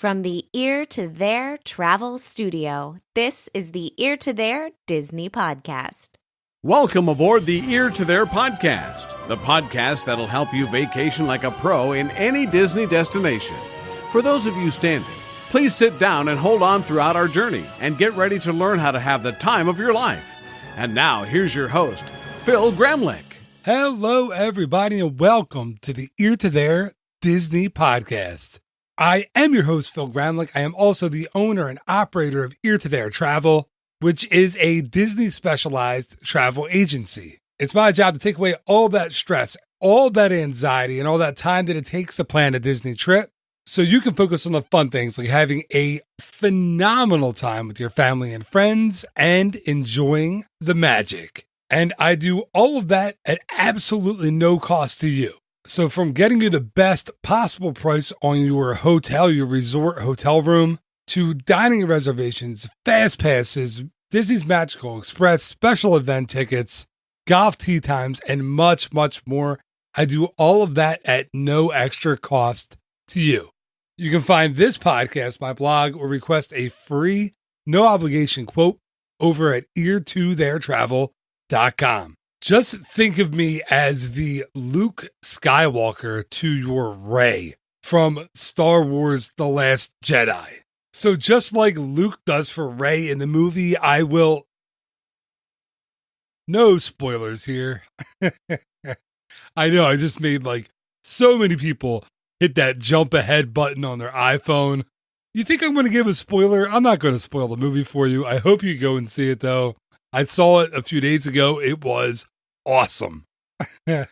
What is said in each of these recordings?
From the Ear to There Travel Studio, this is the Ear to There Disney Podcast. Welcome aboard the Ear to There Podcast, the podcast that'll help you vacation like a pro in any Disney destination. For those of you standing, please sit down and hold on throughout our journey and get ready to learn how to have the time of your life. And now, here's your host, Phil Gramlich. Hello, everybody, and welcome to the Ear to There Disney Podcast. I am your host, Phil Gramlich. I am also the owner and operator of Ear to There Travel, which is a Disney-specialized travel agency. It's my job to take away all that stress, all that anxiety, and all that time that it takes to plan a Disney trip so you can focus on the fun things like having a phenomenal time with your family and friends and enjoying the magic. And I do all of that at absolutely no cost to you. So from getting you the best possible price on your hotel, your resort hotel room, to dining reservations, fast passes, Disney's Magical Express, special event tickets, golf tee times, and much, much more. I do all of that at no extra cost to you. You can find this podcast, my blog, or request a free, no obligation quote over at ear2theretravel.com. Just think of me as the Luke Skywalker to your Rey from Star Wars The Last Jedi. So just like Luke does for Rey in the movie, I will... No spoilers here. I know, I just made so many people hit that jump ahead button on their iPhone. You think I'm going to give a spoiler? I'm not going to spoil the movie for you. I hope you go and see it, though. I saw it a few days ago. It was awesome. All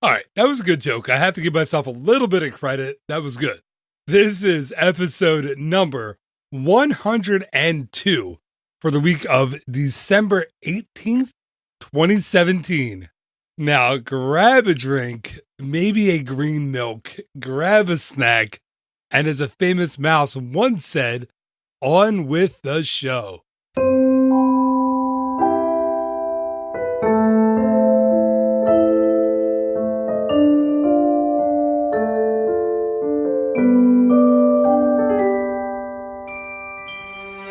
right, that was a good joke. I have to give myself a little bit of credit. That was good. This is episode number 102 for the week of December 18th, 2017. Now, grab a drink, maybe a green milk, grab a snack, and as a famous mouse once said, on with the show.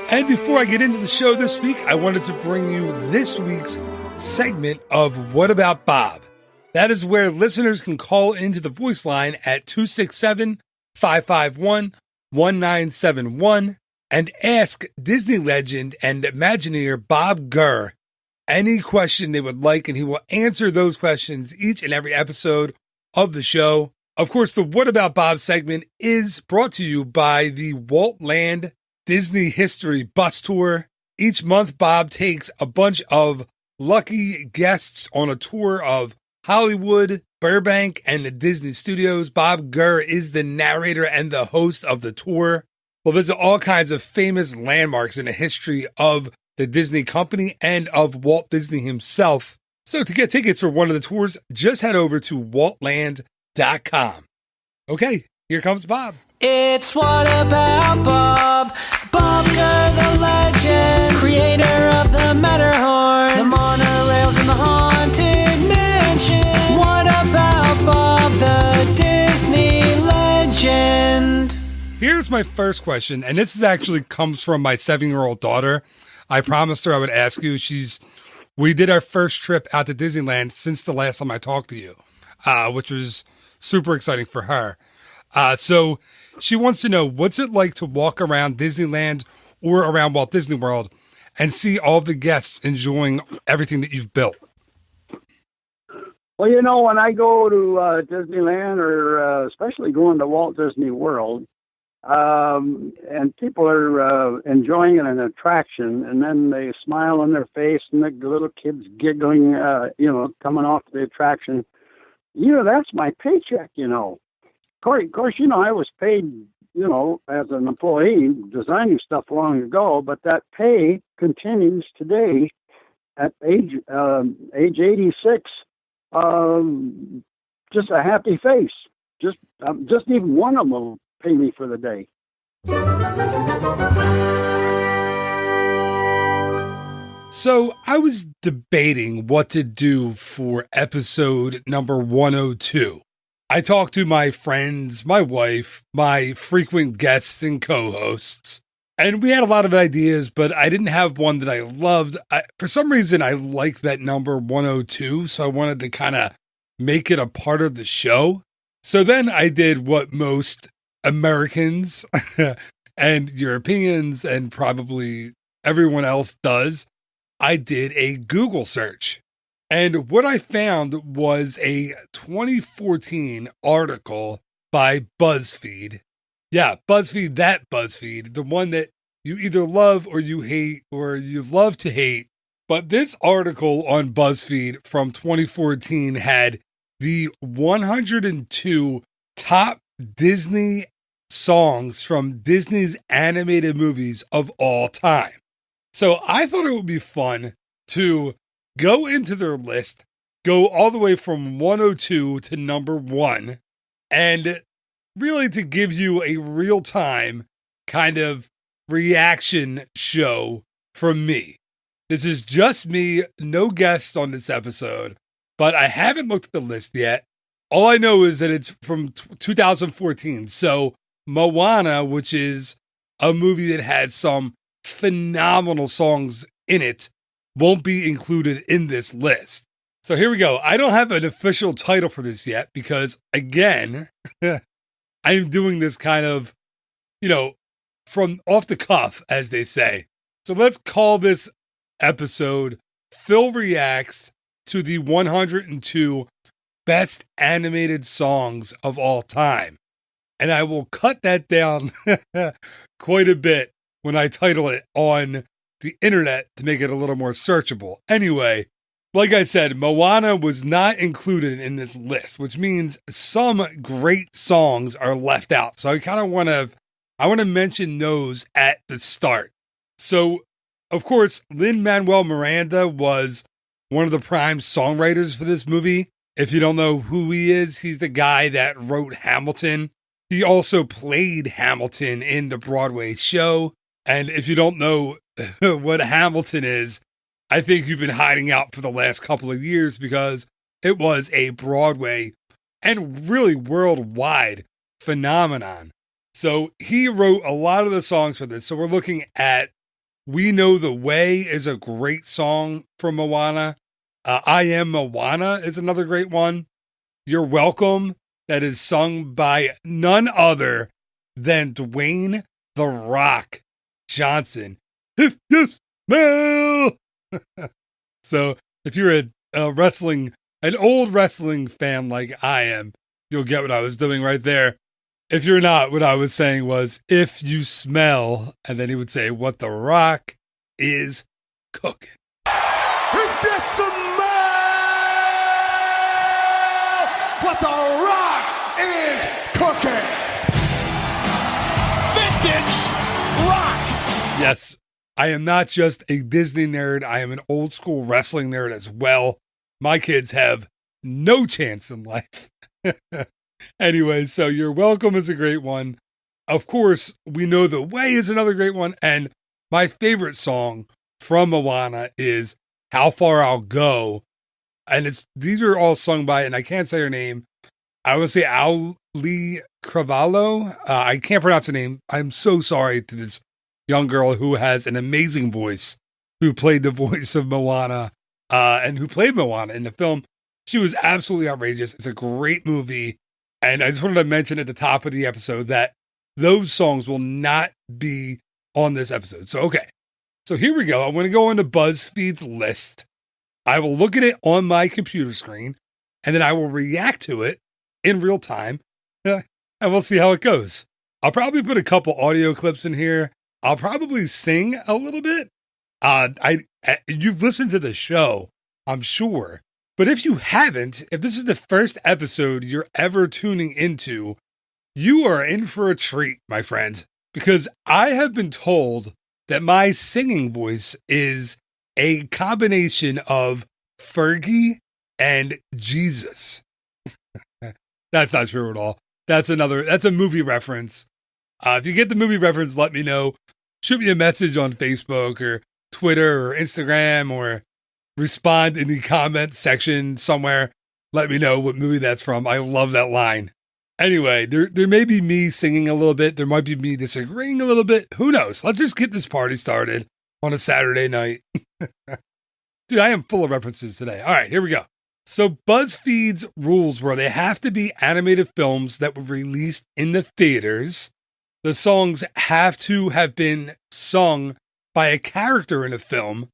And before I get into the show this week, I wanted to bring you this week's segment of What About Bob? That is where listeners can call into the voice line at 267-551-1971 and ask Disney legend and Imagineer Bob Gurr any question they would like, and he will answer those questions each and every episode of the show. Of course, the What About Bob segment is brought to you by the Walt Land Disney History Bus Tour. Each month, Bob takes a bunch of lucky guests on a tour of Hollywood, Burbank, and the Disney Studios. Bob Gurr is the narrator and the host of the tour. We'll visit all kinds of famous landmarks in the history of the Disney company and of Walt Disney himself. So to get tickets for one of the tours, just head over to waltland.com. Okay, here comes Bob. It's What About Bob? Bob Gurr, the legend, creator of the Matterhorn, the monorails in the Haunted Mansion. What about Bob, the Disney legend? Here's my first question, and this is actually comes from my 7-year-old daughter. I promised her I would ask you. We did our first trip out to Disneyland since the last time I talked to you, which was super exciting for her. So she wants to know, what's it like to walk around Disneyland or around Walt Disney World and see all the guests enjoying everything that you've built? Well, when I go to Disneyland or especially going to Walt Disney World, and people are enjoying an attraction, and then they smile on their face and the little kids giggling, coming off the attraction, that's my paycheck, Of course, I was paid, as an employee designing stuff long ago, but that pay continues today at age 86. Just a happy face. Just even one of them will pay me for the day. So I was debating what to do for episode number 102. I talked to my friends, my wife, my frequent guests and co-hosts, and we had a lot of ideas, but I didn't have one that I loved. For some reason, I like that number 102, so I wanted to kind of make it a part of the show. So then I did what most Americans and Europeans and probably everyone else does. I did a Google search. And what I found was a 2014 article by Buzzfeed. Yeah, Buzzfeed, that Buzzfeed, the one that you either love or you hate or you love to hate. But this article on Buzzfeed from 2014 had the 102 top Disney songs from Disney's animated movies of all time. So I thought it would be fun to go into their list, go all the way from 102 to number 1, and really to give you a real-time kind of reaction show from me. This is just me, no guests on this episode, but I haven't looked at the list yet. All I know is that it's from 2014, so Moana, which is a movie that had some phenomenal songs in it, won't be included in this list. So here we go. I don't have an official title for this yet because, again, I'm doing this kind of, from off the cuff, as they say. So let's call this episode Phil Reacts to the 102 Best Animated Songs of All Time. And I will cut that down quite a bit when I title it on the internet to make it a little more searchable. Anyway, like I said, Moana was not included in this list, which means some great songs are left out. So I kind of want to mention those at the start. So, of course, Lin-Manuel Miranda was one of the prime songwriters for this movie. If you don't know who he is, he's the guy that wrote Hamilton. He also played Hamilton in the Broadway show. And if you don't know what Hamilton is, I think you've been hiding out for the last couple of years because it was a Broadway and really worldwide phenomenon. So he wrote a lot of the songs for this. So we're looking at We Know the Way is a great song from Moana. I Am Moana is another great one. You're Welcome, that is sung by none other than Dwayne "The Rock" Johnson. If you smell. So if you're an old wrestling fan like I am, you'll get what I was doing right there. If you're not, what I was saying was, if you smell, and then he would say, what The Rock is cooking. If you smell what The Rock is cooking. Vintage Rock. Yes, I am not just a Disney nerd. I am an old school wrestling nerd as well. My kids have no chance in life. Anyway, so You're Welcome is a great one. Of course, We Know the Way is another great one. And my favorite song from Moana is How Far I'll Go. And these are all sung by, and I can't say her name. I would say Ali Cravalho. I can't pronounce her name. I'm so sorry to this young girl who has an amazing voice, who played the voice of Moana, and who played Moana in the film. She was absolutely outrageous. It's a great movie. And I just wanted to mention at the top of the episode that those songs will not be on this episode. So, okay. So here we go. I'm going to go into BuzzFeed's list. I will look at it on my computer screen, and then I will react to it in real time, and we'll see how it goes. I'll probably put a couple audio clips in here. I'll probably sing a little bit. You've listened to the show, I'm sure. But if you haven't, if this is the first episode you're ever tuning into, you are in for a treat, my friend. Because I have been told that my singing voice is a combination of Fergie and Jesus. That's not true at all. That's a movie reference. If you get the movie reference, let me know. Shoot me a message on Facebook or Twitter or Instagram, or respond in the comment section somewhere. let me know what movie that's from. I love that line. Anyway, there may be me singing a little bit. There might be me disagreeing a little bit. Who knows? Let's just get this party started on a Saturday night. Dude, I am full of references today. All right, here we go. So BuzzFeed's rules were they have to be animated films that were released in the theaters. The songs have to have been sung by a character in a film.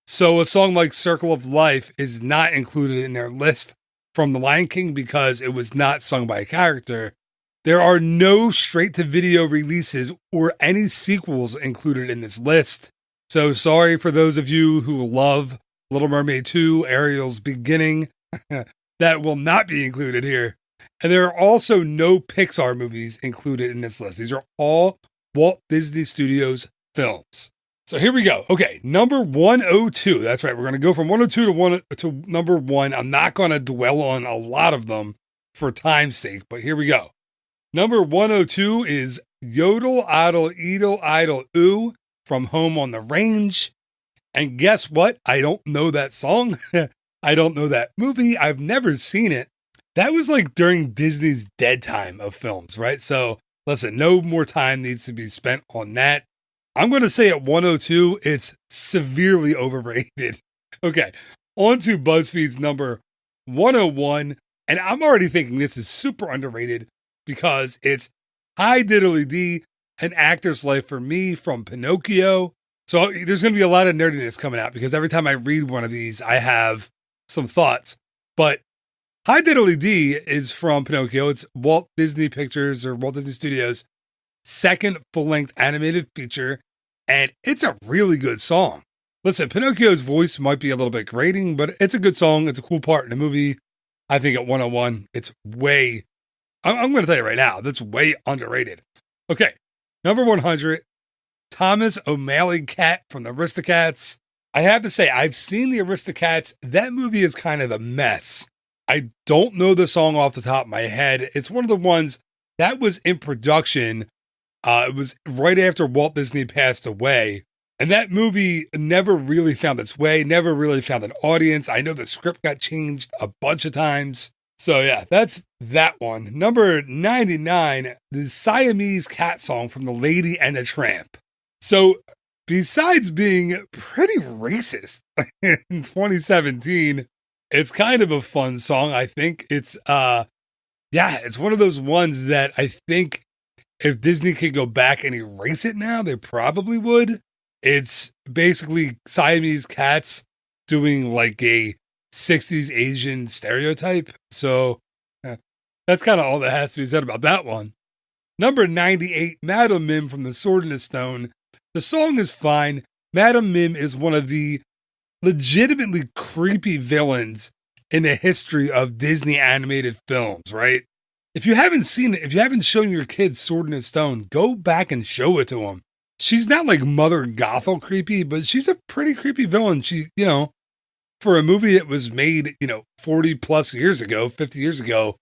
So a song like Circle of Life is not included in their list from The Lion King because it was not sung by a character. There are no straight-to-video releases or any sequels included in this list. So sorry for those of you who love Little Mermaid 2, Ariel's Beginning. That will not be included here. And there are also no Pixar movies included in this list. These are all Walt Disney Studios films. So here we go. Okay, number 102. That's right. We're going to go from 102 to number 1. I'm not going to dwell on a lot of them for time's sake, but here we go. Number 102 is Yodel Idle Edel Idle Ooh from Home on the Range. And guess what? I don't know that song. I don't know that movie. I've never seen it. That was like during Disney's dead time of films, right? So listen, no more time needs to be spent on that. I'm going to say at 102, it's severely overrated. Okay, on to BuzzFeed's number 101. And I'm already thinking this is super underrated because it's Hi Diddly Dee, An Actor's Life for Me from Pinocchio. So there's going to be a lot of nerdiness coming out because every time I read one of these, I have some thoughts. But Hi Diddly Dee is from Pinocchio. It's Walt Disney Pictures or Walt Disney Studios' second full-length animated feature, and it's a really good song. Listen, Pinocchio's voice might be a little bit grating, but it's a good song. It's a cool part in the movie. I think at 101, it's way, I'm going to tell you right now, that's way underrated. Okay, number 100, Thomas O'Malley Cat from the Aristocats. I have to say, I've seen the Aristocats. That movie is kind of a mess. I don't know the song off the top of my head. It's one of the ones that was in production. It was right after Walt Disney passed away. And that movie never really found its way, never really found an audience. I know the script got changed a bunch of times. So yeah, that's that one. Number 99, the Siamese Cat song from The Lady and the Tramp. So besides being pretty racist in 2017, it's kind of a fun song. I think it's, it's one of those ones that I think if Disney could go back and erase it now, they probably would. It's basically Siamese cats doing like a 60s Asian stereotype. So that's kind of all that has to be said about that one. Number 98, Madam Mim from The Sword and the Stone. The song is fine. Madam Mim is one of the legitimately creepy villains in the history of Disney animated films, right? If you haven't seen it, if you haven't shown your kids Sword in the Stone, go back and show it to them. She's not like Mother Gothel creepy, but she's a pretty creepy villain. She, for a movie that was made, 40 plus years ago, 50 years ago,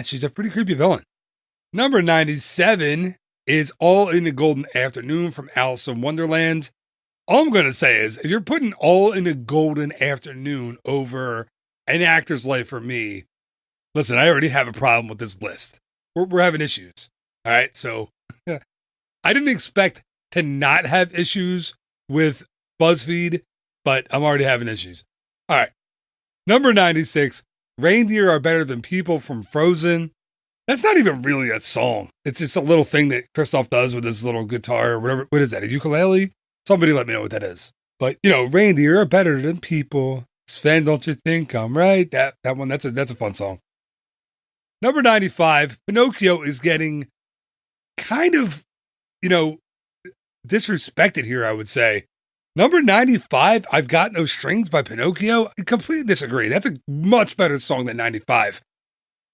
she's a pretty creepy villain. Number 97 is All in the Golden Afternoon from Alice in Wonderland. All I'm going to say is, if you're putting All in the Golden Afternoon over An Actor's Life for Me, listen, I already have a problem with this list. We're having issues. All right, so I didn't expect to not have issues with BuzzFeed, but I'm already having issues. All right, number 96, Reindeer Are Better Than People from Frozen. That's not even really a song. It's just a little thing that Kristoff does with his little guitar or whatever. What is that, a ukulele? Somebody let me know what that is. But, reindeer are better than people. Sven, don't you think I'm right? That one, that's a fun song. Number 95, Pinocchio is getting kind of, disrespected here, I would say. Number 95, I've Got No Strings by Pinocchio. I completely disagree. That's a much better song than 95.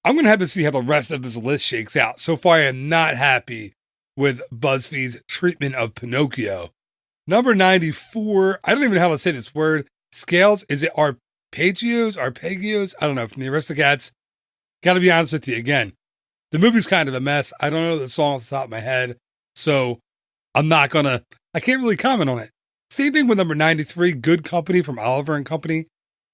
I'm going to have to see how the rest of this list shakes out. So far, I am not happy with BuzzFeed's treatment of Pinocchio. Number 94, I don't even know how to say this word. Scales, is it arpeggios? I don't know, from the Aristocats. Got to be honest with you again. The movie's kind of a mess. I don't know the song off the top of my head. So I can't really comment on it. Same thing with number 93, Good Company from Oliver and Company.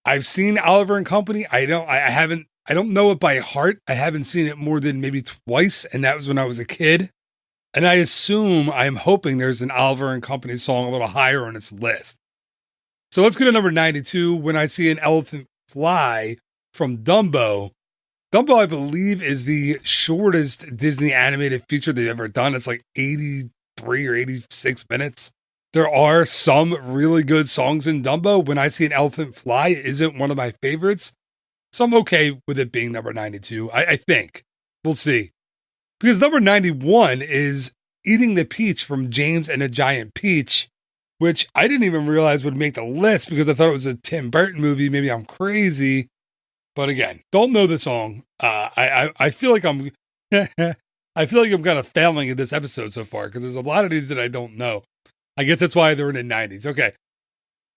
I've seen Oliver and Company. I don't know it by heart. I haven't seen it more than maybe twice, and that was when I was a kid. And I'm hoping there's an Oliver and Company song a little higher on its list. So let's go to number 92, When I See an Elephant Fly from Dumbo. Dumbo, I believe, is the shortest Disney animated feature they've ever done. It's like 83 or 86 minutes. There are some really good songs in Dumbo. When I See an Elephant Fly isn't one of my favorites. So I'm okay with it being number 92. I think. We'll see. Because number 91 is Eating the Peach from James and the Giant Peach, which I didn't even realize would make the list because I thought it was a Tim Burton movie. Maybe I'm crazy. But again, don't know the song. I feel like I'm I feel like I'm kind of failing at this episode so far because there's a lot of these that I don't know. I guess that's why they're in the 90s. Okay.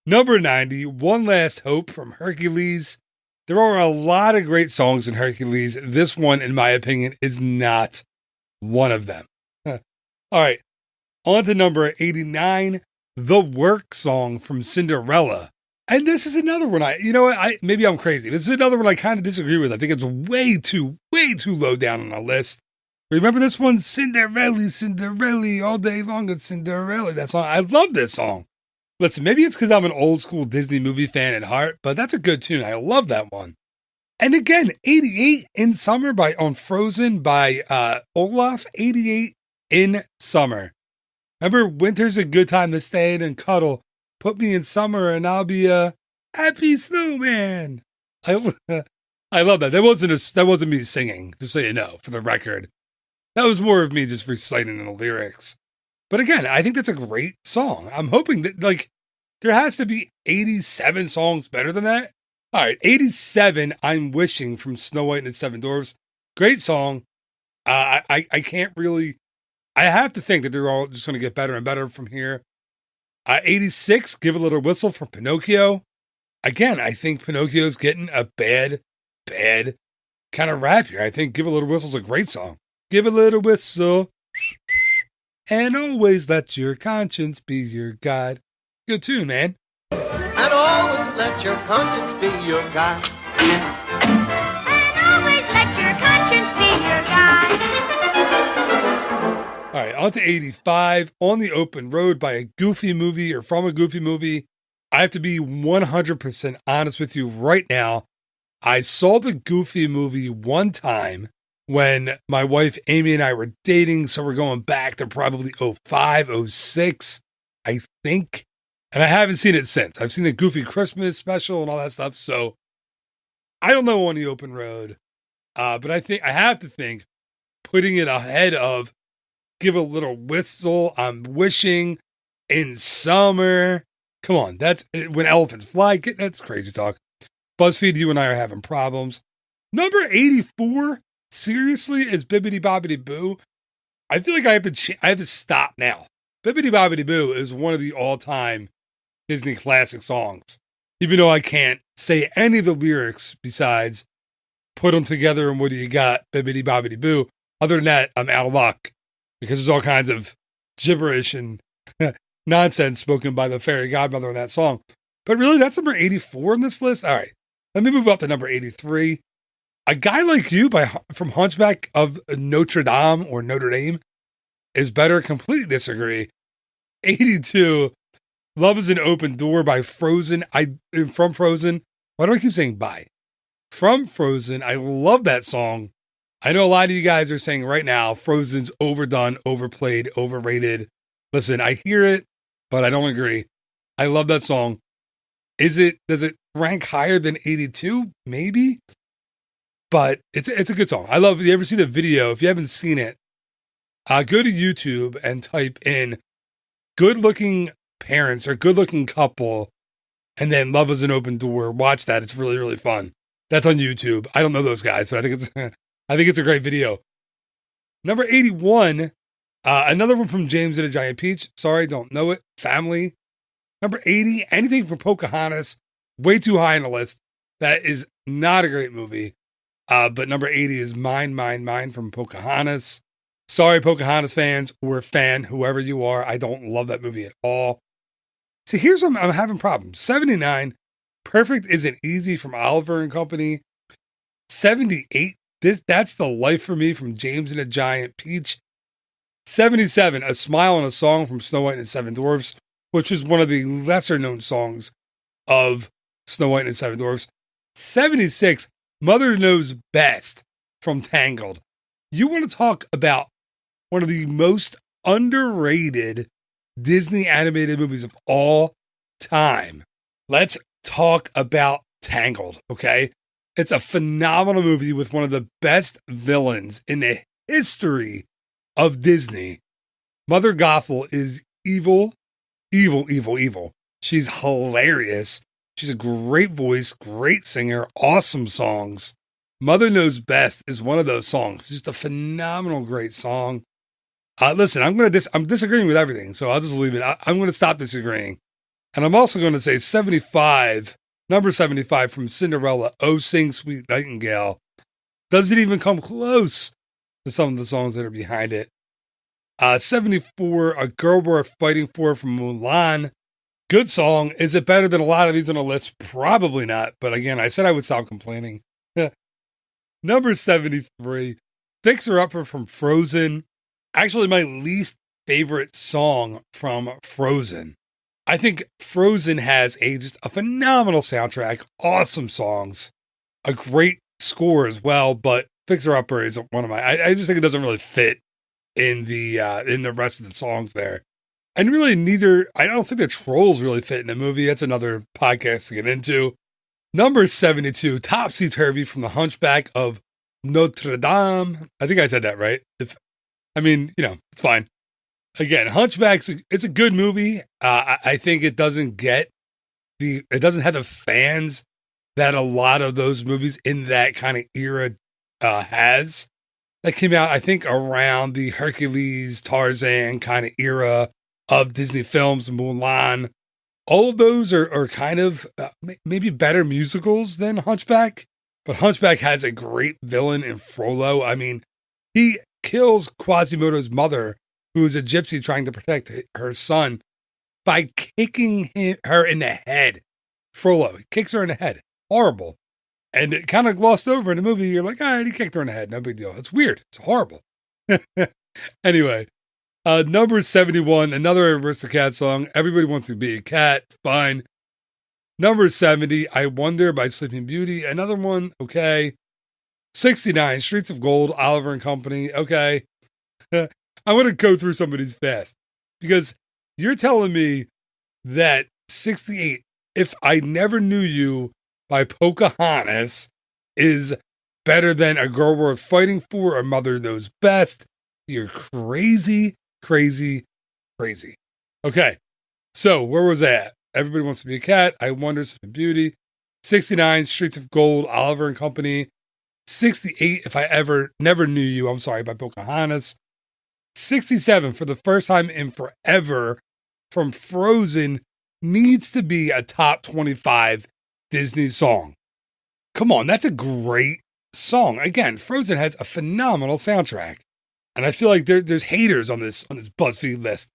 Number 90, One Last Hope from Hercules. There are a lot of great songs in Hercules. This one, in my opinion, is not one of them. All right. On to number 89, The Work Song from Cinderella. And this is another one maybe I'm crazy. This is another one I kind of disagree with. I think it's way too low down on the list. Remember this one? Cinderella, Cinderella, all day long it's Cinderella. That song. I love this song. Listen, maybe it's because I'm an old school Disney movie fan at heart, but that's a good tune. I love that one. And again, 88 in Summer on Frozen by Olaf. 88 in Summer. Remember, winter's a good time to stay in and cuddle. Put me in summer and I'll be a happy snowman. I love that. That wasn't me singing, just so you know, for the record. That was more of me just reciting the lyrics. But again, I think that's a great song. I'm hoping that, there has to be 87 songs better than that. All right, 87, I'm Wishing from Snow White and the Seven Dwarfs. Great song. I can't really, I have to think that they're all just going to get better and better from here. 86, Give a Little Whistle from Pinocchio. Again, I think Pinocchio's getting a bad kind of rap here. I think Give a Little Whistle's a great song. Give a little whistle and always let your conscience be your guide. Good tune, man. And always let your conscience be your guide. And always let your conscience be your guide. All right, on to 85, On the Open Road by a Goofy movie or from a Goofy movie. I have to be 100% honest with you right now. I saw the Goofy movie one time when my wife Amy and I were dating, so we're going back to probably 05, 06, I think. And I haven't seen it since. I've seen the Goofy Christmas special and all that stuff, so I don't know On the Open Road. But I have to think putting it ahead of Give a Little Whistle, I'm Wishing, In Summer. Come on, that's When Elephants Fly. That's crazy talk. Buzzfeed, you and I are having problems. Number 84, seriously, is Bibbidi Bobbidi Boo. I feel like I have to stop now. Bibbidi Bobbidi Boo is one of the all-time Disney classic songs. Even though I can't say any of the lyrics besides put them together and what do you got, Bibbidi Bobbidi Boo. Other than that, I'm out of luck because there's all kinds of gibberish and nonsense spoken by the fairy godmother in that song. But really, that's number 84 on this list. All right, let me move up to number 83. A Guy Like You from Hunchback of Notre Dame or Notre Dame is better. Completely disagree. 82. Love is an Open Door by Frozen. From Frozen. Why do I keep saying by? From Frozen. I love that song. I know a lot of you guys are saying right now, Frozen's overdone, overplayed, overrated. Listen, I hear it, but I don't agree. I love that song. Does it rank higher than 82? Maybe. But it's a good song. I love it. You ever see the video? If you haven't seen it, go to YouTube and type in good looking parents or good looking couple and then Love is an Open Door. Watch that. It's really, really fun. That's on YouTube. I don't know those guys, but I think it's a great video. Number 81, another one from James and the Giant Peach. Sorry, don't know it. Family. Number 80, anything from Pocahontas. Way too high on the list. That is not a great movie. But number 80 is Mine, Mine, Mine from Pocahontas. Sorry, Pocahontas fans or fan, whoever you are. I don't love that movie at all. See, here's I'm having problems. 79, Perfect Isn't Easy from Oliver and Company. 78, that's The Life for Me from James and the Giant Peach. 77, A Smile and a Song from Snow White and the Seven Dwarfs, which is one of the lesser known songs of Snow White and the Seven Dwarfs. 76, Mother Knows Best from Tangled. You want to talk about one of the most underrated Disney animated movies of all time. Let's talk about Tangled, okay? It's a phenomenal movie with one of the best villains in the history of Disney. Mother Gothel is evil, evil, evil, evil. She's hilarious. She's a great voice, great singer, awesome songs. Mother Knows Best is one of those songs. It's just a phenomenal, great song. Listen, I'm disagreeing with everything, so I'll just leave it. I'm going to stop disagreeing. And I'm also going to say 75, number 75 from Cinderella, Oh Sing Sweet Nightingale, doesn't even come close to some of the songs that are behind it. 74, A Girl Worth Fighting For from Mulan. Good song. Is it better than a lot of these on the list? Probably not. But again, I said I would stop complaining. Number 73, Fixer Upper from Frozen. Actually, my least favorite song from Frozen. I think Frozen has just a phenomenal soundtrack, awesome songs, a great score as well, but Fixer Upper is one of my, I just think it doesn't really fit in the rest of the songs there. And really I don't think the trolls really fit in the movie. That's another podcast to get into. Number 72, Topsy Turvy from The Hunchback of Notre Dame. I think I said that right. It's fine. Again, it's a good movie. I think it doesn't have the fans that a lot of those movies in that kind of era has. That came out, I think, around the Hercules, Tarzan kind of era of Disney films, Mulan. All of those are kind of maybe better musicals than Hunchback, but Hunchback has a great villain in Frollo. I mean, he kills Quasimodo's mother, who is a gypsy trying to protect her son, by kicking her in the head. Frollo, he kicks her in the head. Horrible. And it kind of glossed over in the movie. You're like, all right, he kicked her in the head. No big deal. It's weird. It's horrible. Anyway, number 71, another Aristocats song. Everybody Wants to Be a Cat. Fine. Number 70, I Wonder by Sleeping Beauty. Another one. Okay. 69, Streets of Gold, Oliver and Company. Okay. I want to go through some of these fast because you're telling me that 68, If I Never Knew You by Pocahontas is better than A Girl Worth Fighting For or Mother Knows Best. You're crazy, crazy, crazy. Okay. So where was that? Everybody Wants to Be a Cat. I Wonder, Sleeping Beauty. 69, Streets of Gold, Oliver and Company. 68, If I Ever Never Knew You, by Pocahontas. 67, For the First Time in Forever from Frozen, needs to be a top 25 Disney song. Come on, that's a great song. Again, Frozen has a phenomenal soundtrack. And I feel like there's haters on this BuzzFeed list.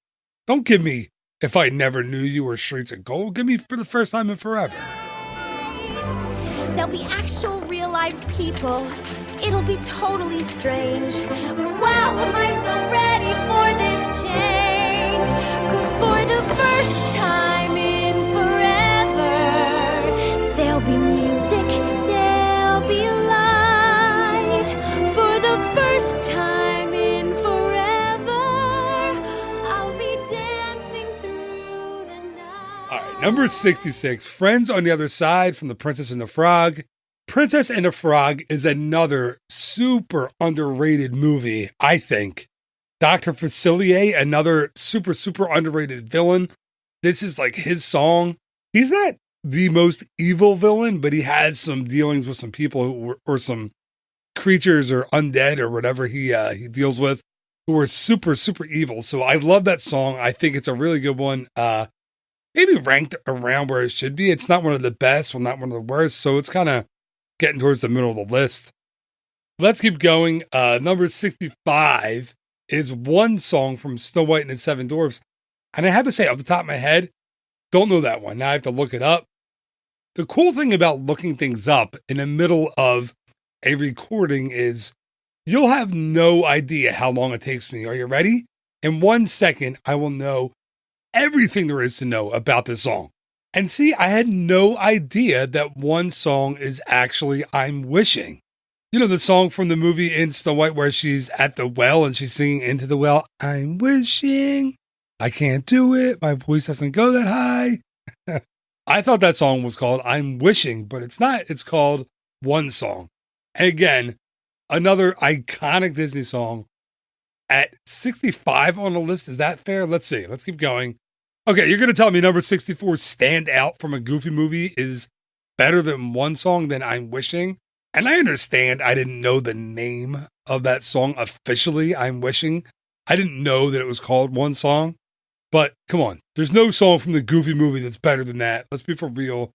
Don't give me If I Never Knew You or Streets of Gold. Give me For the First Time in Forever. There'll be actual real life people. It'll be totally strange. Wow, am I so ready for this change? 'Cause for the first time in forever, there'll be music, there'll be light. For the first time in forever, I'll be dancing through the night. All right, number 66, Friends on the Other Side from The Princess and the Frog. Princess and the Frog is another super underrated movie, I think. Dr. Facilier, another super, super underrated villain. This is like his song. He's not the most evil villain, but he has some dealings with some people or some creatures or undead or whatever he deals with who are super, super evil. So I love that song. I think it's a really good one. Maybe ranked around where it should be. It's not one of the best, not one of the worst. So it's kind of getting towards the middle of the list. Let's keep going. Number 65 is one song from Snow White and the Seven Dwarfs. And I have to say, off the top of my head, don't know that one. Now I have to look it up. the cool thing about looking things up in the middle of a recording is you'll have no idea how long it takes me. Are you ready? In 1 second, I will know everything there is to know about this song. And see, I had no idea that one song is actually I'm Wishing. You know, the song from the movie in Snow White where she's at the well and she's singing into the well, I'm wishing I can't do it. My voice doesn't go that high. I thought that song was called I'm Wishing, but it's not. It's called One Song. And again, another iconic Disney song at 65 on the list. Is that fair? Let's see. Let's keep going. Okay, you're going to tell me number 64, Stand Out from a Goofy movie, is better than One Song than I'm Wishing. And I understand I didn't know the name of that song officially, I'm Wishing. I didn't know that it was called One Song. But come on, there's no song from the Goofy movie that's better than that. Let's be for real.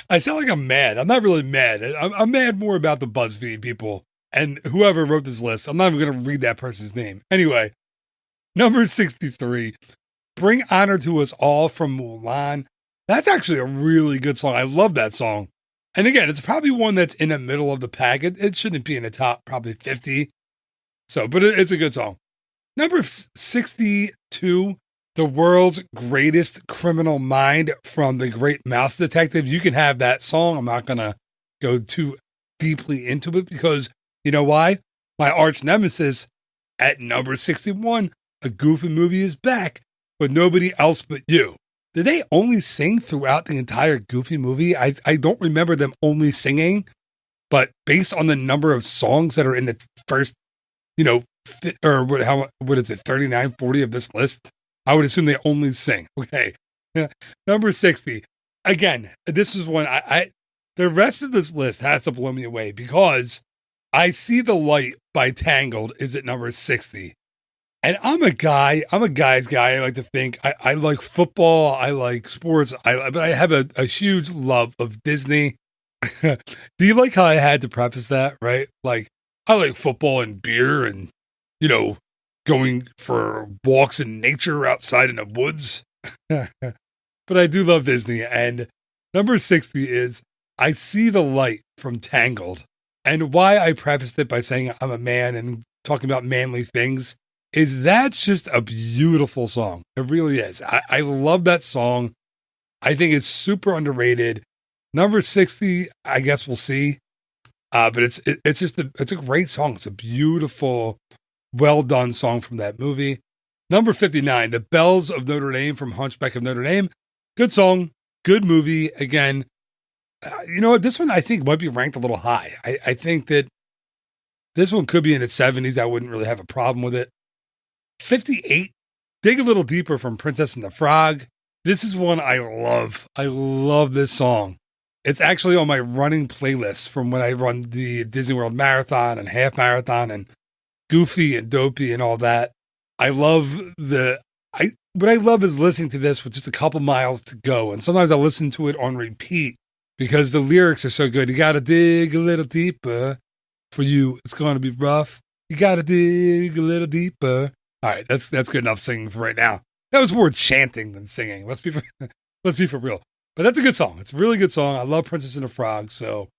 I sound like I'm mad. I'm not really mad. I'm mad more about the Buzzfeed people and whoever wrote this list. I'm not even going to read that person's name. Anyway, number 63, Bring Honor to Us All from Mulan. That's actually a really good song. I love that song. And again, it's probably one that's in the middle of the pack. It shouldn't be in the top probably 50. So, but it's a good song. Number 62, The World's Greatest Criminal Mind from The Great Mouse Detective. You can have that song. I'm not going to go too deeply into it because, you know why? My arch nemesis at number 61, A Goofy Movie is back with Nobody Else But You. Did they only sing throughout the entire Goofy movie? I don't remember them only singing, but based on the number of songs that are in the first, what is it, 39, 40 of this list, I would assume they only sing. Okay. Number 60. Again, this is one the rest of this list has to blow me away because I See the Light by Tangled is at number 60. And I'm a guy's guy. I like to think I like football. I like sports. But I have a huge love of Disney. Do you like how I had to preface that, right? Like, I like football and beer and, going for walks in nature outside in the woods. But I do love Disney. And number 60 is I See the Light from Tangled. And why I prefaced it by saying I'm a man and talking about manly things is that's just a beautiful song. It really is. I love that song. I think it's super underrated. Number 60, I guess we'll see. But it's a great song. It's a beautiful, well done song from that movie. Number 59, The Bells of Notre Dame from Hunchback of Notre Dame. Good song, good movie. Again, you know what? This one I think might be ranked a little high. I think that this one could be in its 70s. I wouldn't really have a problem with it. 58, Dig a Little Deeper from Princess and the Frog. This is one I love. I love this song. It's actually on my running playlist from when I run the Disney World Marathon and Half Marathon and Goofy and Dopey and all that. I love what I love is listening to this with just a couple miles to go. And sometimes I listen to it on repeat because the lyrics are so good. You got to dig a little deeper. For you, it's going to be rough. You got to dig a little deeper. All right, that's good enough singing for right now. That was more chanting than singing. Let's be for real. But that's a good song. It's a really good song. I love Princess and the Frog. So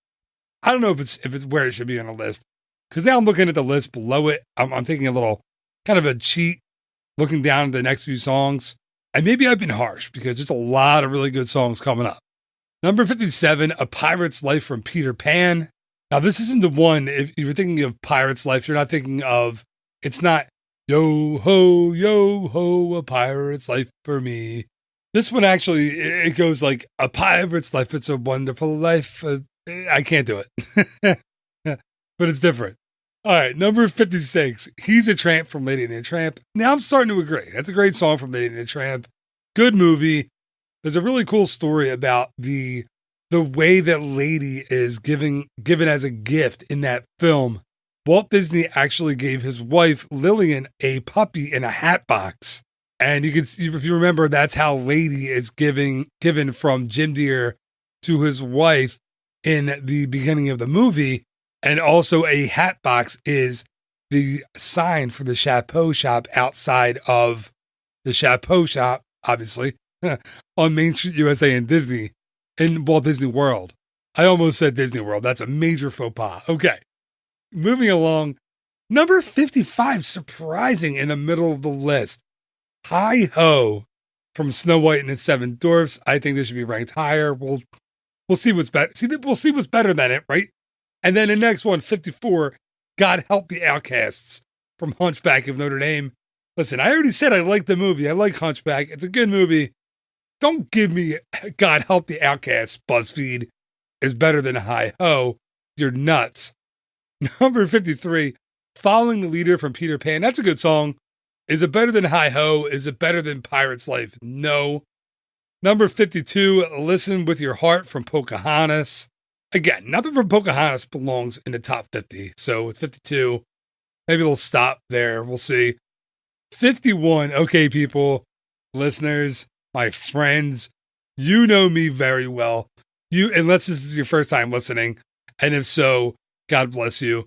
I don't know if it's where it should be on the list. Because now I'm looking at the list below it. I'm taking a little kind of a cheat, looking down at the next few songs. And maybe I've been harsh because there's a lot of really good songs coming up. Number 57, A Pirate's Life from Peter Pan. Now this isn't the one. If you're thinking of Pirate's Life, you're not thinking of. It's not. Yo ho, a pirate's life for me. This one actually, it goes like, a pirate's life, it's a wonderful life. I can't do it. But it's different. All right, number 56, He's a Tramp from Lady and the Tramp. Now I'm starting to agree. That's a great song from Lady and the Tramp. Good movie. There's a really cool story about the way that Lady is given as a gift in that film. Walt Disney actually gave his wife, Lillian, a puppy in a hat box. And you can see, if you remember, that's how Lady is given from Jim Deere to his wife in the beginning of the movie. And also a hat box is the sign for the Chapeau shop outside of the Chapeau shop, obviously, on Main Street USA in Disney. in Walt Disney World. I almost said Disney World. That's a major faux pas. Okay. Moving along. Number 55, surprising in the middle of the list. Hi Ho from Snow White and the Seven Dwarfs. I think this should be ranked higher. We'll see what's better. We'll see what's better than it, right? And then the next one, 54, God Help the Outcasts from Hunchback of Notre Dame. Listen, I already said I like the movie. I like Hunchback. It's a good movie. Don't give me God Help the Outcasts, Buzzfeed, is better than Hi Ho. You're nuts. Number 53, Following the Leader from Peter Pan. That's a good song. Is it better than Hi Ho? Is it better than Pirate's Life? No. Number 52, Listen with Your Heart from Pocahontas. Again, nothing from Pocahontas belongs in the top 50. So with 52, maybe they'll stop there. We'll see. 51, okay, people, listeners, my friends, you know me very well. Unless this is your first time listening, and if so, God bless you.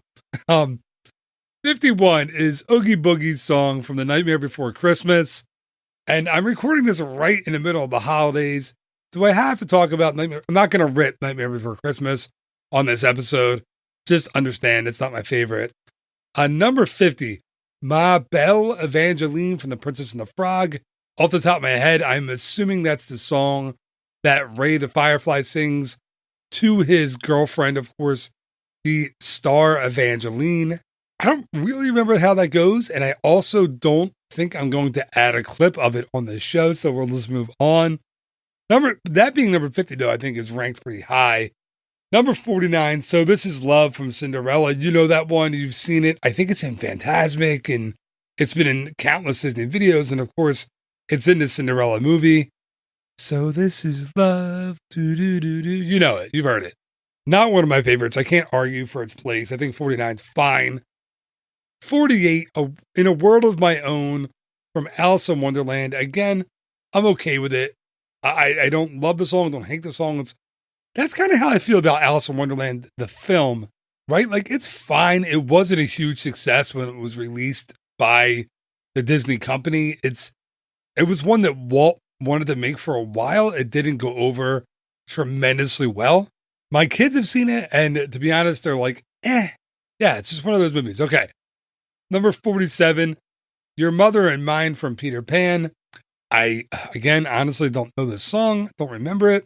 51 is Oogie Boogie's song from The Nightmare Before Christmas. And I'm recording this right in the middle of the holidays. Do I have to talk about Nightmare? I'm not going to rip Nightmare Before Christmas on this episode. Just understand it's not my favorite. Number 50, Ma Belle Evangeline from The Princess and the Frog. Off the top of my head, I'm assuming that's the song that Ray the Firefly sings to his girlfriend, of course, the star Evangeline. I don't really remember how that goes, and I also don't think I'm going to add a clip of it on this show, so we'll just move on. That being number 50, though, I think is ranked pretty high. Number 49, So This Is Love from Cinderella. You know that one. You've seen it. I think it's in Fantasmic, and it's been in countless Disney videos, and of course, it's in the Cinderella movie. So This Is Love. Do-do-do-do. You know it. You've heard it. Not one of my favorites. I can't argue for its place. I think 49's fine. 48, In a World of My Own from Alice in Wonderland. Again, I'm okay with it. I don't love the song, don't hate the song. That's kind of how I feel about Alice in Wonderland, the film, right? Like, it's fine. It wasn't a huge success when it was released by the Disney company. It was one that Walt wanted to make for a while. It didn't go over tremendously well. My kids have seen it, and to be honest, they're like, Yeah, it's just one of those movies. Okay. Number 47, Your Mother and Mine from Peter Pan. I, again, honestly don't know this song. Don't remember it.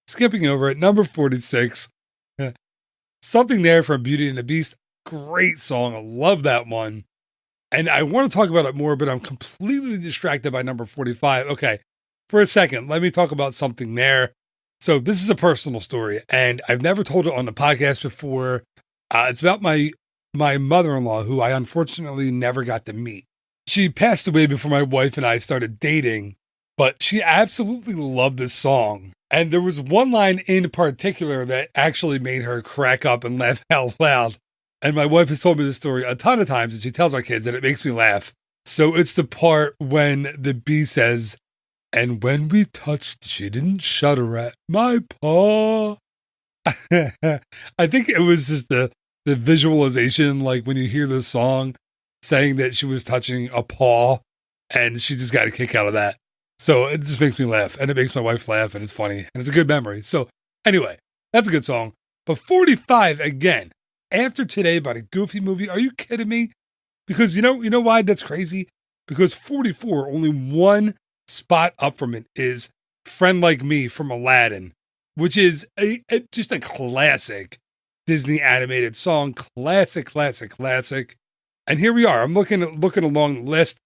Skipping over it. Number 46, Something There from Beauty and the Beast. Great song. I love that one. And I want to talk about it more, but I'm completely distracted by number 45. Okay, for a second, let me talk about Something There. So this is a personal story, and I've never told it on the podcast before. It's about my mother-in-law, who I unfortunately never got to meet. She passed away before my wife and I started dating, but she absolutely loved this song. And there was one line in particular that actually made her crack up and laugh out loud. And my wife has told me this story a ton of times, and she tells our kids, and it makes me laugh. So it's the part when the bee says, "And when we touched, she didn't shudder at my paw." I think it was just the visualization, like when you hear this song saying that she was touching a paw, and she just got a kick out of that. So it just makes me laugh, and it makes my wife laugh, and it's funny, and it's a good memory. So anyway, that's a good song. But 45, again, After Today by the Goofy movie. Are you kidding me? Because you know why that's crazy? Because 44, only one spot up from it is Friend Like Me from Aladdin, which is just a classic Disney animated song. Classic. And here we are. I'm looking along the list.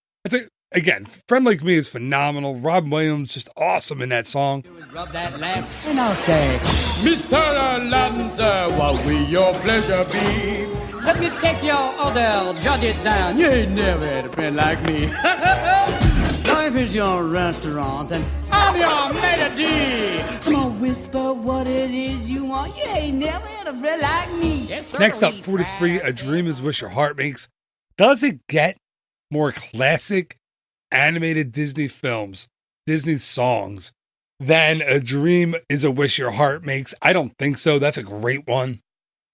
Again, Friend Like Me is phenomenal. Robin Williams just awesome in that song. Rub that lamp and I'll say, Mr. Aladdin, sir, what will your pleasure be? Let me take your order, jot it down. You ain't never had a friend like me. Life is your restaurant and I'm your maitre d'. Come on, whisper what it is you want. You ain't never had a friend like me. Yes, sir. Next up, 43, A Dream Is What Your Heart Makes. Does it get more classic animated Disney films, Disney songs, than A Dream Is a Wish Your Heart Makes? I don't think so. That's a great one.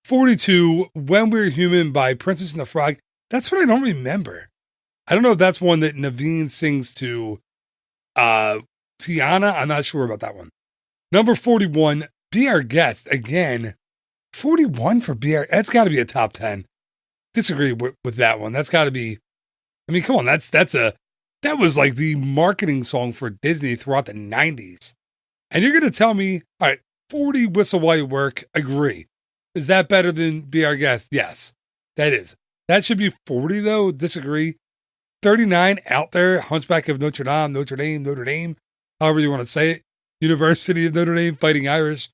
42, When We're Human by Princess and the Frog. That's what I don't remember. I don't know if that's one that Naveen sings to Tiana. I'm not sure about that one. Number 41, Be Our Guest. Again, 41 for Be Our, that's got to be a top 10. Disagree with that one. That's got to be, I mean, come on, that was like the marketing song for Disney throughout the 90s. And you're going to tell me, all right, 40 Whistle While You Work, agree. Is that better than Be Our Guest? Yes, that is. That should be 40 though, disagree. 39, Out There, Hunchback of Notre Dame, however you want to say it. University of Notre Dame, Fighting Irish.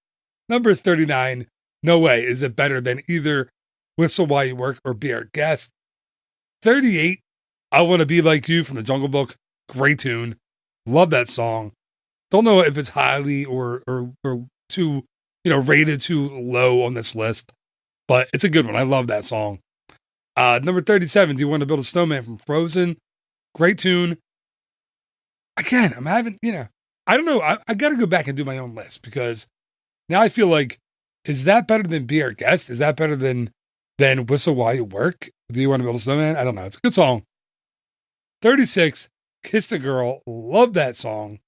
Number 39, no way is it better than either Whistle While You Work or Be Our Guest. 38, I Want to Be Like You from the Jungle Book. Great tune. Love that song. Don't know if it's highly or too, rated too low on this list, but it's a good one. I love that song. Number 37, Do You Want to Build a Snowman from Frozen? Great tune. Again, I'm having, I don't know. I got to go back and do my own list because now I feel like, is that better than Be Our Guest? Is that better than Whistle While You Work? Do You Want to Build a Snowman? I don't know. It's a good song. 36, Kiss the Girl. Love that song.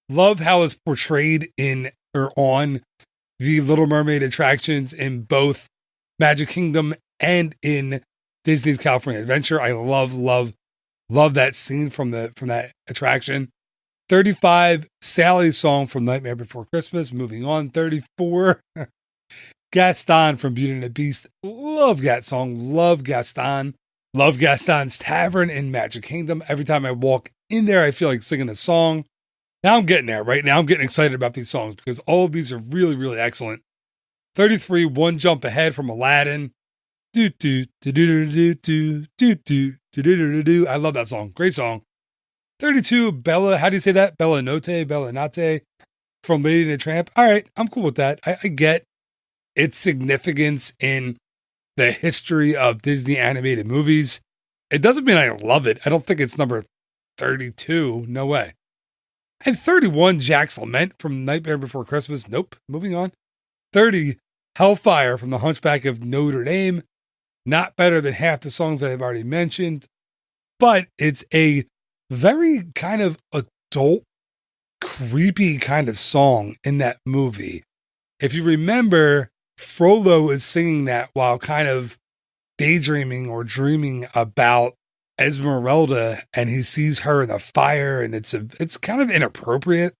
Love how it's portrayed in or on the Little Mermaid attractions in both Magic Kingdom and in Disney's California Adventure. I love that scene from that attraction. 35, Sally's song from Nightmare Before Christmas. Moving on. 34, Gaston from Beauty and the Beast. Love that song. Love Gaston. Love Gaston's Tavern in Magic Kingdom. Every time I walk in there, I feel like singing the song. Now I'm getting there, right? Now I'm getting excited about these songs because all of these are really, really excellent. 33, One Jump Ahead from Aladdin. I love that song. Great song. 32, Bella, how do you say that? Bella Notte from Lady and the Tramp. All right, I'm cool with that. I get its significance in the history of Disney animated movies. It doesn't mean I love it. I don't think it's number 32. No way. And 31, Jack's Lament from Nightmare Before Christmas. Nope. Moving on. 30, Hellfire from The Hunchback of Notre Dame. Not better than half the songs that I've already mentioned, but it's a very kind of adult, creepy kind of song in that movie. If you remember, Frollo is singing that while kind of daydreaming or dreaming about Esmeralda, and he sees her in the fire, and it's kind of inappropriate.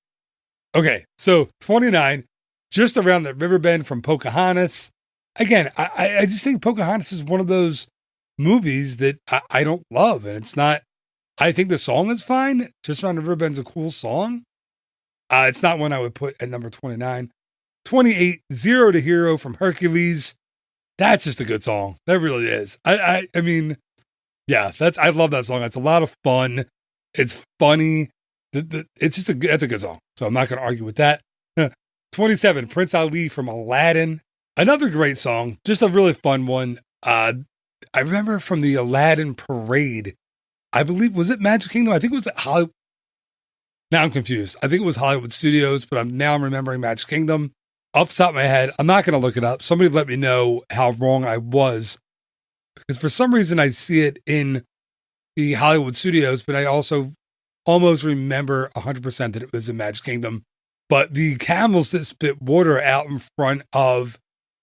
Okay, so 29, Just Around the River Bend from Pocahontas. Again, I just think Pocahontas is one of those movies that I don't love, and it's not. I think the song is fine. Just Around the River Bend's a cool song. It's not one I would put at number 29. 28, Zero to Hero from Hercules. That's just a good song. That really is. I mean, yeah, I love that song. It's a lot of fun. It's funny. It's just that's a good song. So I'm not going to argue with that. 27, Prince Ali from Aladdin. Another great song. Just a really fun one. I remember from the Aladdin parade. I believe, was it Magic Kingdom? I think it was at Hollywood. Now I'm confused. I think it was Hollywood Studios, but I'm remembering Magic Kingdom. Off the top of my head, I'm not going to look it up. Somebody let me know how wrong I was. Because for some reason I see it in the Hollywood Studios, but I also almost remember 100% that it was in Magic Kingdom. But the camels that spit water out in front of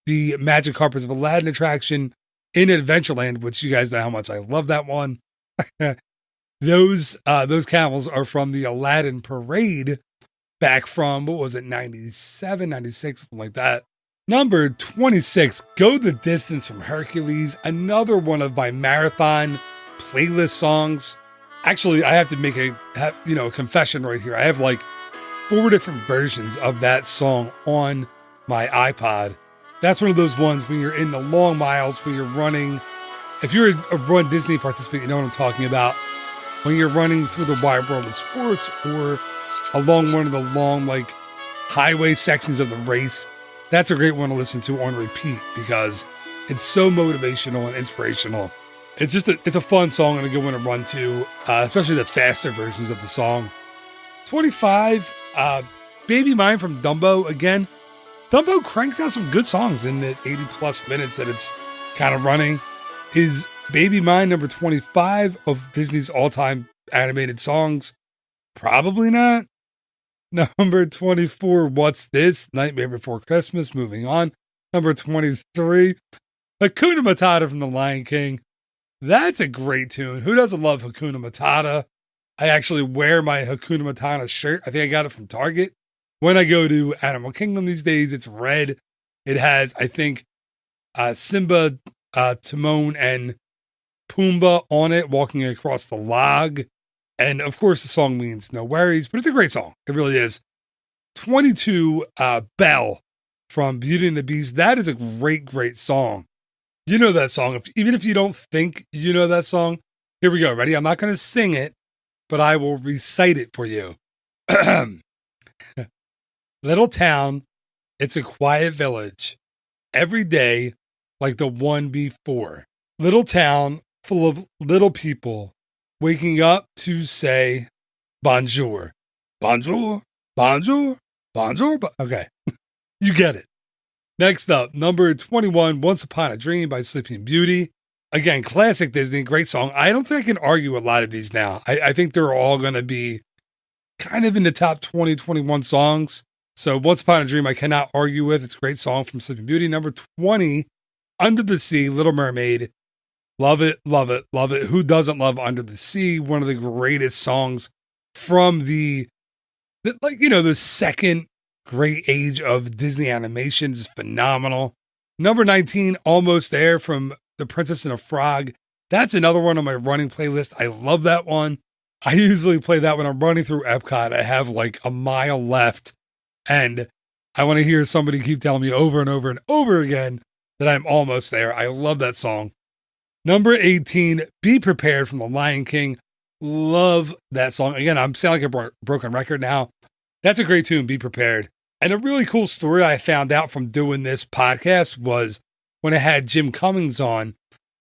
the Magic Carpets of Aladdin attraction in Adventureland, which you guys know how much I love that one. Those camels are from the Aladdin parade back from, what was it, 97, 96, something like that. Number 26, Go the Distance from Hercules, another one of my marathon playlist songs. Actually, I have to make a confession right here. I have like 4 different versions of that song on my iPod. That's one of those ones when you're in the long miles, when you're running. If you're a Run Disney participant, you know what I'm talking about. When you're running through the wide world of sports or along one of the long, like, highway sections of the race, that's a great one to listen to on repeat because it's so motivational and inspirational. It's a fun song and a good one to run to, especially the faster versions of the song. 25, Baby Mine from Dumbo. Again, Dumbo cranks out some good songs in the 80 plus minutes that it's kind of running. Is Baby Mine number 25 of Disney's all-time animated songs? Probably not. Number 24, What's This? Nightmare Before Christmas. Moving on. Number 23, Hakuna Matata from The Lion King. That's a great tune. Who doesn't love Hakuna Matata? I actually wear my Hakuna Matata shirt. I think I got it from Target. When I go to Animal Kingdom these days, it's red. It has, I think, Simba, Timon, and Pumbaa on it, walking across the log. And of course, the song means no worries, but it's a great song. It really is. 22, Belle from Beauty and the Beast. That is a great, great song. You know that song. Even if you don't think you know that song, here we go. Ready? I'm not going to sing it, but I will recite it for you. Little town, it's a quiet village. Every day, like the one before. Little town full of little people waking up to say bonjour. Bonjour, bonjour, bonjour. Okay, you get it. Next up, number 21, Once Upon a Dream by Sleeping Beauty. Again, classic Disney, great song. I don't think I can argue a lot of these now. I think they're all going to be kind of in the top 20, 21 songs. So Once Upon a Dream, I cannot argue with. It's a great song from Sleeping Beauty. Number 20, Under the Sea, Little Mermaid. Love it, love it, love it. Who doesn't love Under the Sea? One of the greatest songs from the second great age of Disney animation. Is phenomenal. Number 19, Almost There from The Princess and the Frog. That's another one on my running playlist. I love that one. I usually play that when I'm running through Epcot. I have like a mile left, and I want to hear somebody keep telling me over and over and over again that I'm almost there. I love that song. Number 18, Be Prepared from The Lion King. Love that song. Again, I'm sounding like a broken record now. That's a great tune, Be Prepared. And a really cool story I found out from doing this podcast was when I had Jim Cummings on,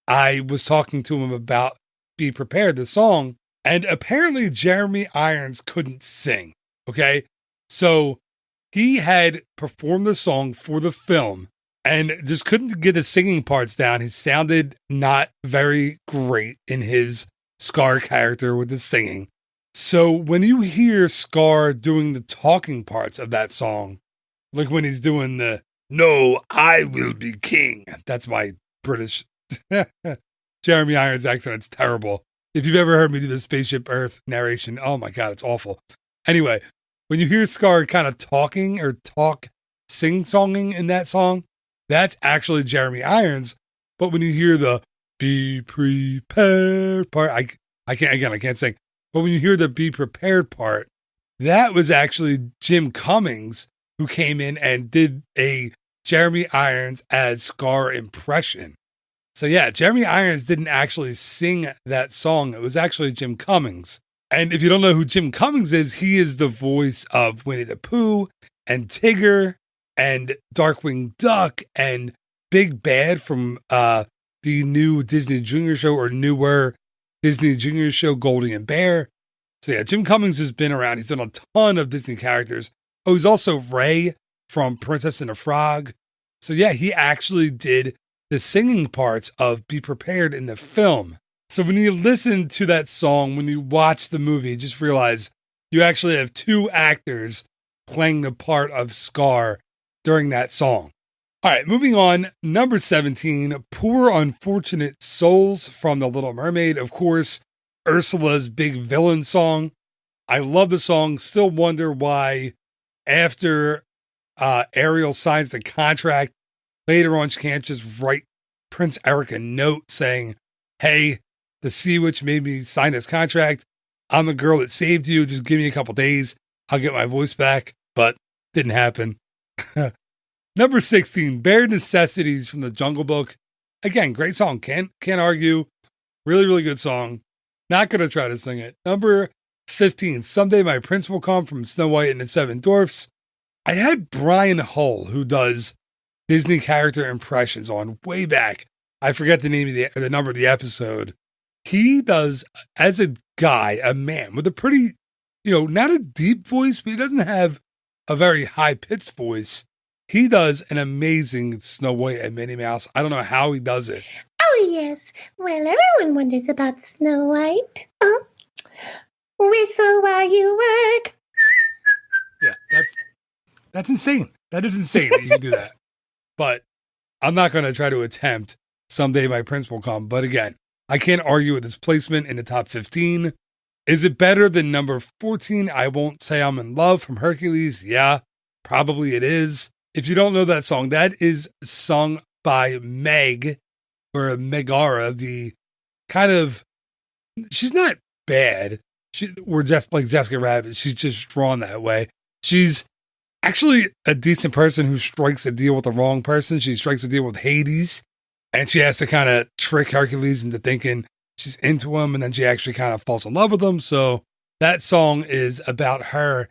I was talking to him about Be Prepared, the song, and apparently Jeremy Irons couldn't sing, okay? So he had performed the song for the film and just couldn't get the singing parts down. He sounded not very great in his Scar character with the singing. So when you hear Scar doing the talking parts of that song, like when he's doing the, no, I will be king. That's my British Jeremy Irons accent. It's terrible. If you've ever heard me do the Spaceship Earth narration, oh my God, it's awful. Anyway, when you hear Scar kind of talking or sing-songing in that song, that's actually Jeremy Irons. But when you hear the be prepared part, I can't sing. But when you hear the be prepared part, that was actually Jim Cummings who came in and did a Jeremy Irons as Scar impression. So yeah, Jeremy Irons didn't actually sing that song. It was actually Jim Cummings. And if you don't know who Jim Cummings is, he is the voice of Winnie the Pooh and Tigger and Darkwing Duck and Big Bad from the new Disney Junior show or newer Disney Junior show, Goldie and Bear. So yeah, Jim Cummings has been around. He's done a ton of Disney characters. Oh, he's also Ray from Princess and the Frog. So yeah, he actually did the singing parts of Be Prepared in the film. So when you listen to that song, when you watch the movie, just realize you actually have two actors playing the part of Scar during that song. All right, moving on. Number 17, Poor Unfortunate Souls from The Little Mermaid. Of course, Ursula's big villain song. I love the song. Still wonder why after Ariel signs the contract, later on she can't just write Prince Eric a note saying, hey, the Sea Witch made me sign this contract. I'm the girl that saved you. Just give me a couple days. I'll get my voice back. But didn't happen. Number 16, Bare Necessities from the Jungle Book. Again, great song. Can't argue. Really, really good song. Not going to try to sing it. Number 15, Someday My Prince Will Come from Snow White and the Seven Dwarfs. I had Brian Hull, who does Disney character impressions on way back. I forget the name of the number of the episode. He does, as a guy, a man with a pretty, not a deep voice, but he doesn't have a very high-pitched voice. He does an amazing Snow White and Minnie Mouse. I don't know how he does it. Oh, yes. Well, everyone wonders about Snow White. Oh, whistle while you work. That's insane. That is insane that you can do that. But I'm not going to try to attempt. Someday my prince will come. But again, I can't argue with its placement in the top 15. Is it better than number 14? I Won't Say I'm in Love from Hercules. Yeah, probably it is. If you don't know that song, that is sung by Meg, or Megara, the kind of, she's not bad. We're just like Jessica Rabbit. She's just drawn that way. She's actually a decent person who strikes a deal with the wrong person. She strikes a deal with Hades, and she has to kind of trick Hercules into thinking she's into him, and then she actually kind of falls in love with him. So that song is about her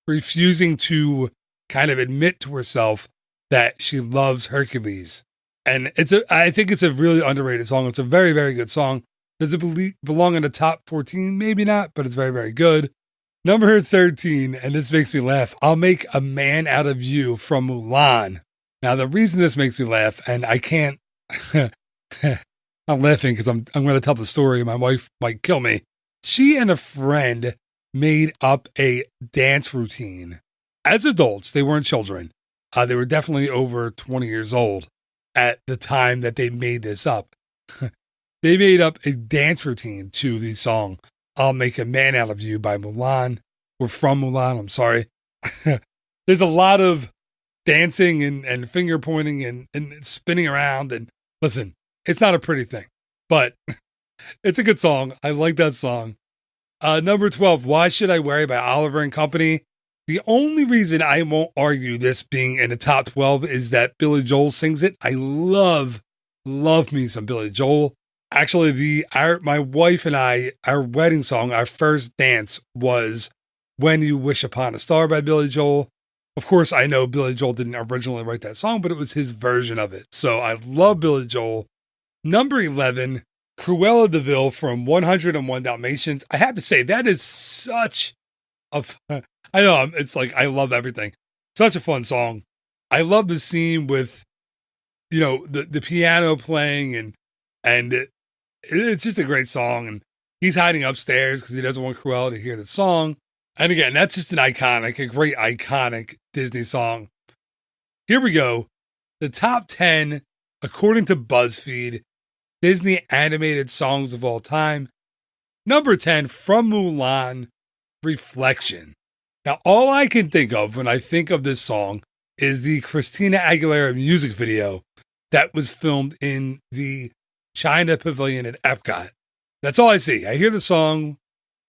refusing to kind of admit to herself that she loves Hercules. And I think it's a really underrated song. It's a very, very good song. Does it belong in the top 14? Maybe not, but it's very, very good. Number 13, and this makes me laugh. I'll Make a Man Out of You from Mulan. Now, the reason this makes me laugh, and I can't, I'm laughing because I'm going to tell the story. My wife might kill me. She and a friend made up a dance routine. As adults, they weren't children. They were definitely over 20 years old at the time that they made this up. They made up a dance routine to the song I'll Make a Man Out of You by Mulan, or from Mulan, I'm sorry. There's a lot of dancing and finger pointing and spinning around. And listen, it's not a pretty thing, but it's a good song. I like that song. Number 12, Why Should I Worry by Oliver and Company. The only reason I won't argue this being in the top 12 is that Billy Joel sings it. I love me some Billy Joel. Actually, my wife and I, our wedding song, our first dance was When You Wish Upon a Star by Billy Joel. Of course, I know Billy Joel didn't originally write that song, but it was his version of it. So I love Billy Joel. Number 11, Cruella de Vil from 101 Dalmatians. I have to say, that is such a... I know, it's like, I love everything. Such a fun song. I love the scene with, the piano playing, and it's just a great song. And he's hiding upstairs because he doesn't want Cruella to hear the song. And again, that's just a great iconic Disney song. Here we go. The top 10, according to Buzzfeed, Disney animated songs of all time. Number 10, from Mulan, Reflection. Now, all I can think of when I think of this song is the Christina Aguilera music video that was filmed in the China Pavilion at Epcot. That's all I see. I hear the song,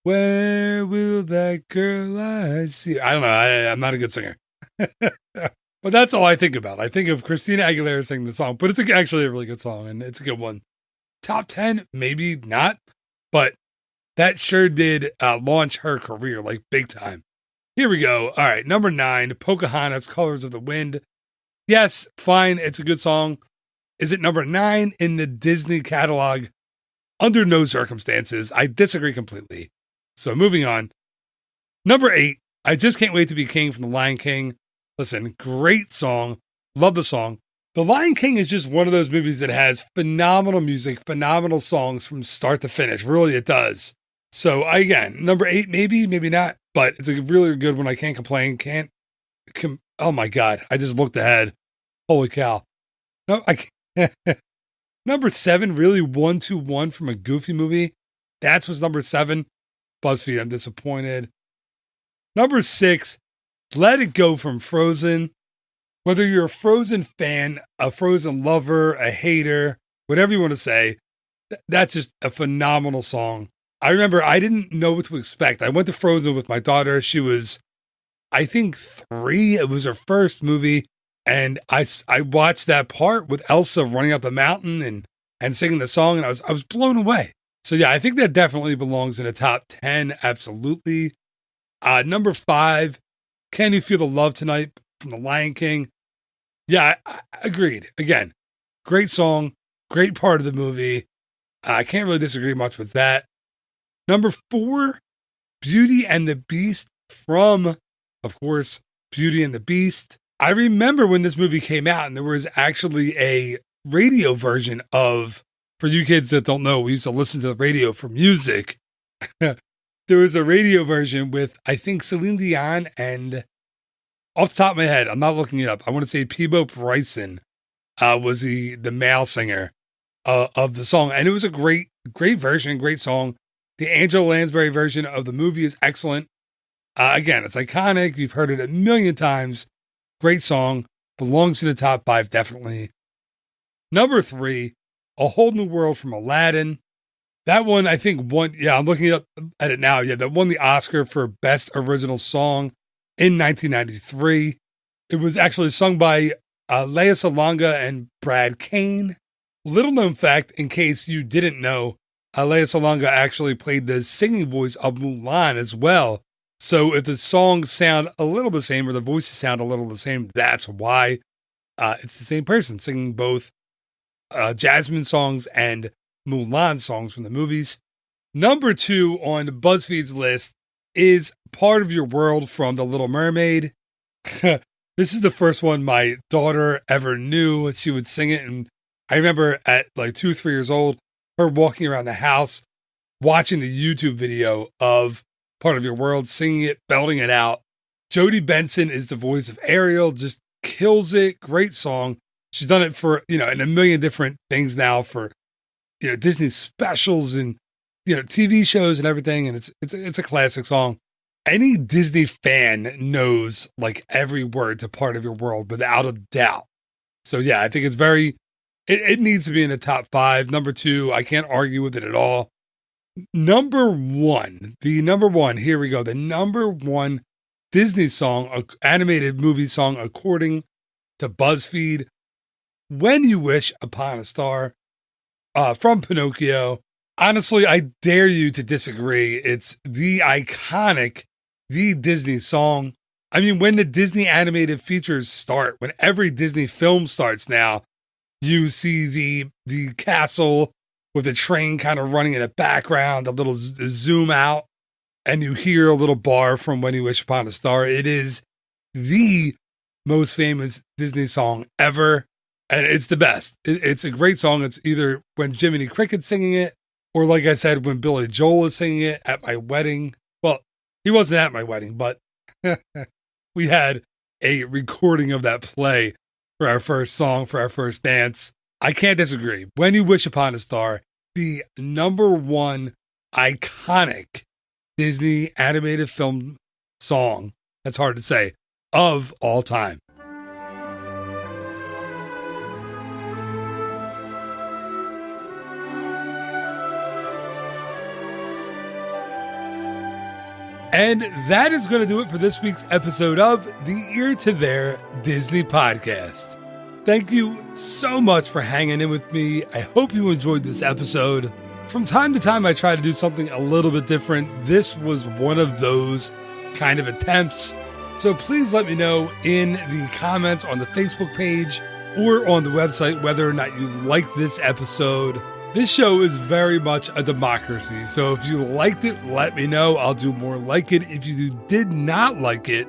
Where Will That Girl I See? I don't know. I'm not a good singer. But that's all I think about. I think of Christina Aguilera singing the song, but it's actually a really good song, and it's a good one. Top 10, maybe not, but that sure did launch her career, like big time. Here we go. All right, number 9, Pocahontas, Colors of the Wind. Yes, fine, it's a good song. Is it number 9 in the Disney catalog? Under no circumstances. I disagree completely. So moving on. Number 8, I Just Can't Wait to Be King from The Lion King. Listen, great song. Love the song. The Lion King is just one of those movies that has phenomenal music, phenomenal songs from start to finish. Really, it does. So again, number 8, maybe not, but it's a really good one. I can't complain. Oh my God. I just looked ahead. Holy cow. No, I can't. Number 7, really 1-2-1 from a Goofy movie. That's what's number 7. BuzzFeed, I'm disappointed. Number 6, Let It Go from Frozen. Whether you're a Frozen fan, a Frozen lover, a hater, whatever you want to say, that's just a phenomenal song. I remember I didn't know what to expect. I went to Frozen with my daughter. She was, I think, 3. It was her first movie. And I watched that part with Elsa running up the mountain and singing the song, and I was blown away. So yeah, I think that definitely belongs in the top 10. Absolutely. Number 5, Can You Feel the Love Tonight from The Lion King? Yeah, I agreed. Again, great song, great part of the movie. I can't really disagree much with that. Number 4, Beauty and the Beast from, of course, Beauty and the Beast. I remember when this movie came out and there was actually a radio version of, for you kids that don't know, we used to listen to the radio for music. There was a radio version with, I think, Celine Dion and, off the top of my head, I'm not looking it up. I want to say Peebo Bryson was the male singer of the song. And it was a great version, great song. The Angela Lansbury version of the movie is excellent. Again, it's iconic. You've heard it a million times. Great song. Belongs to the top 5, definitely. Number 3, A Whole New World from Aladdin. That one, I think, won. Yeah, I'm looking at it now. Yeah, that won the Oscar for Best Original Song in 1993. It was actually sung by Lea Salonga and Brad Kane. Little known fact, in case you didn't know, Lea Salonga actually played the singing voice of Mulan as well. So if the songs sound a little the same or the voices sound a little the same, that's why. It's the same person singing both Jasmine songs and Mulan songs from the movies. Number 2 on BuzzFeed's list is Part of Your World from The Little Mermaid. This is the first one my daughter ever knew. She would sing it, and I remember at like 2 or 3 years old, her walking around the house, watching the YouTube video of Part of Your World, singing it, belting it out. Jodie Benson is the voice of Ariel, just kills it. Great song. She's done it for, in a million different things now for, Disney specials and, TV shows and everything. And it's a classic song. Any Disney fan knows like every word to Part of Your World without a doubt. So yeah, I think it's it needs to be in the top 5. Number 2, I can't argue with it at all. Number 1, here we go. The number 1 Disney song, animated movie song, according to BuzzFeed, When You Wish Upon a Star, from Pinocchio. Honestly, I dare you to disagree. It's the iconic, the Disney song. I mean, when the Disney animated features start, when every Disney film starts now, you see the castle with the train kind of running in the background, a little zoom out, and you hear a little bar from When You Wish Upon a Star. It is the most famous Disney song ever, and it's the best. It's a great song. It's either when Jiminy Cricket's singing it, or like I said, when Billy Joel is singing it at my wedding. Well, he wasn't at my wedding, but we had a recording of that play for our first song, for our first dance. I can't disagree. When You Wish Upon a Star, the number 1 iconic Disney animated film song, that's hard to say, of all time. And that is going to do it for this week's episode of the Ear to There Disney Podcast. Thank you so much for hanging in with me. I hope you enjoyed this episode. From time to time, I try to do something a little bit different. This was one of those kind of attempts. So please let me know in the comments on the Facebook page or on the website whether or not you like this episode. This show is very much a democracy, so if you liked it, let me know. I'll do more like it. If you did not like it,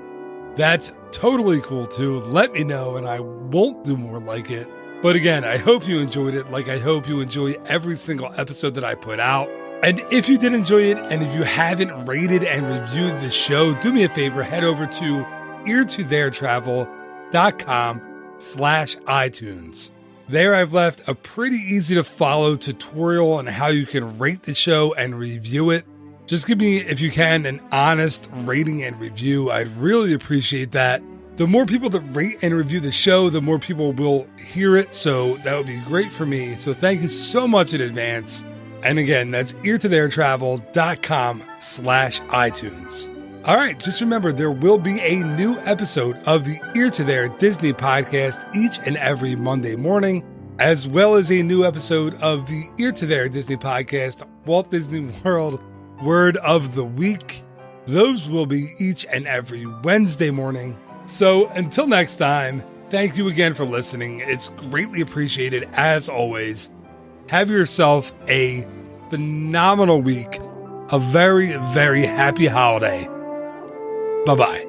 that's totally cool too. Let me know and I won't do more like it. But again, I hope you enjoyed it, like I hope you enjoy every single episode that I put out. And if you did enjoy it, and if you haven't rated and reviewed the show, do me a favor, head over to eartotheretravel.com/iTunes. There I've left a pretty easy to follow tutorial on how you can rate the show and review it. Just give me, if you can, an honest rating and review. I'd really appreciate that. The more people that rate and review the show, the more people will hear it. So that would be great for me. So thank you so much in advance. And again, that's eartotheretravel.com/iTunes. All right, just remember, there will be a new episode of the Ear to There Disney Podcast each and every Monday morning, as well as a new episode of the Ear to There Disney Podcast, Walt Disney World Word of the Week. Those will be each and every Wednesday morning. So until next time, thank you again for listening. It's greatly appreciated as always. Have yourself a phenomenal week, a very, very happy holiday. Bye-bye.